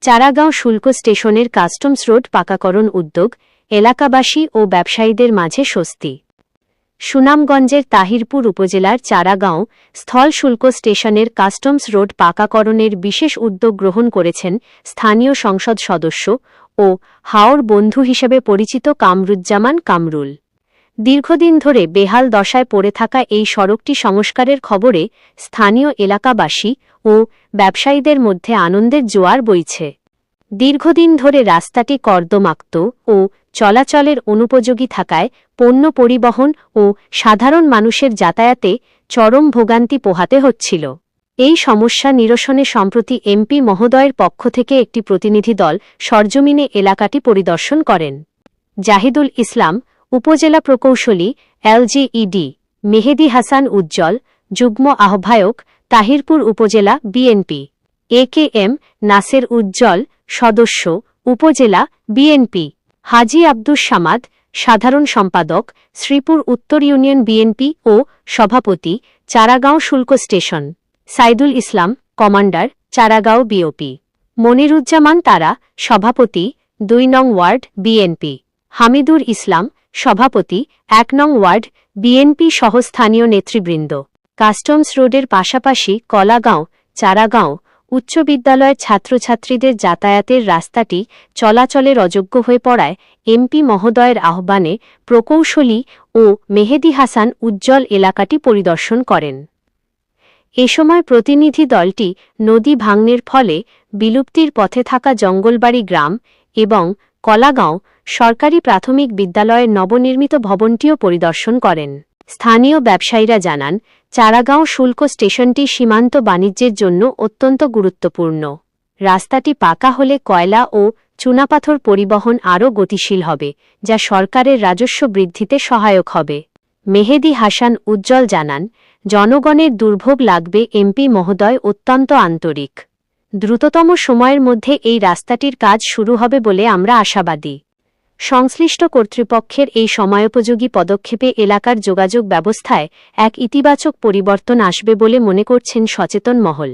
চারাগাঁও শুল্ক স্টেশনের customs road পাকাকরণ উদ্যোগ এলাকাবাসী ও ব্যবসায়ীদের মাঝে স্বস্তি। সুনামগঞ্জের তাহিরপুর উপজেলার চারাগাঁও স্থল শুল্ক স্টেশনের কাস্টমস রোড পাকাকরণের বিশেষ উদ্যোগ গ্রহণ করেছেন স্থানীয় সংসদ সদস্য ও হাওর বন্ধু হিসেবে পরিচিত কামরুজ্জামান কামরুল। দীর্ঘদিন ধরে বেহাল দশায় পড়ে থাকা এই সড়কটি সংস্কারের খবরে স্থানীয় এলাকাবাসী ও ব্যবসায়ীদের মধ্যে আনন্দের জোয়ার বইছে। দীর্ঘদিন ধরে রাস্তাটি কর্দমাক্ত ও চলাচলের অনুপযোগী থাকায় পণ্য পরিবহন ও সাধারণ মানুষের যাতায়াতে চরম ভোগান্তি পোহাতে হচ্ছিল। এই সমস্যা নিরসনে সম্প্রতি এমপি মহোদয়ের পক্ষ থেকে একটি প্রতিনিধি দল সরজমিনে এলাকাটি পরিদর্শন করেন। জাহিদুল ইসলাম, উপজেলা প্রকৌশলী LGED, মেহেদী হাসান উজ্জ্বল, যুগ্ম আহ্বায়ক, তাহিরপুর উপজেলা বিএনপি, AKM নাসের উজ্জ্বল, সদস্য, উপজেলা বিএনপি, হাজী আব্দুস সামাদ, সাধারণ সম্পাদক, শ্রীপুর উত্তর ইউনিয়ন বিএনপি ও সভাপতি, চারাগাঁও শুল্ক station, Saidul Islam, commander, Charagaon BOP, Moniruzzaman তারা, সভাপতি, ২ নং ওয়ার্ড বিএনপি, হামিদুর ইসলাম, সভাপতি, ১ নং ওয়ার্ড বিএনপি সহ স্থানীয় নেতৃবৃন্দ। কাস্টমস রোডের পাশাপাশি কলাগাঁও, চারাগাঁও উচ্চ বিদ্যালয়ের ছাত্রছাত্রীদের যাতায়াতের রাস্তাটি চলাচলের অযোগ্য হয়ে পড়ায় এমপি মহোদয়ের আহ্বানে প্রকৌশলী ও মেহেদী হাসান উজ্জ্বল এলাকাটি পরিদর্শন করেন। এ সময় প্রতিনিধি দলটি নদী ভাঙনের ফলে বিলুপ্তির পথে থাকা জঙ্গলবাড়ি গ্রাম এবং কলাগাঁও সরকারি প্রাথমিক বিদ্যালয়ের নবনির্মিত ভবনটিও পরিদর্শন করেন। স্থানীয় ব্যবসায়ীরা জানান, চারাগাঁও শুল্ক স্টেশনটি সীমান্ত বাণিজ্যের জন্য অত্যন্ত গুরুত্বপূর্ণ। রাস্তাটি পাকা হলে কয়লা ও চুনাপাথর পরিবহন আরও গতিশীল হবে, যা সরকারের রাজস্ব বৃদ্ধিতে সহায়ক হবে। মেহেদী হাসান উজ্জ্বল জানান, জনগণের দুর্ভোগ লাগবে এমপি মহোদয় অত্যন্ত আন্তরিক। দ্রুততম সময়ের মধ্যে এই রাস্তাটির কাজ শুরু হবে বলে আমরা আশাবাদী। সংশ্লিষ্ট কর্তৃপক্ষের এই সময়োপযোগী পদক্ষেপে এলাকার যোগাযোগ ব্যবস্থায় এক ইতিবাচক পরিবর্তন আসবে বলে মনে করছেন সচেতন মহল।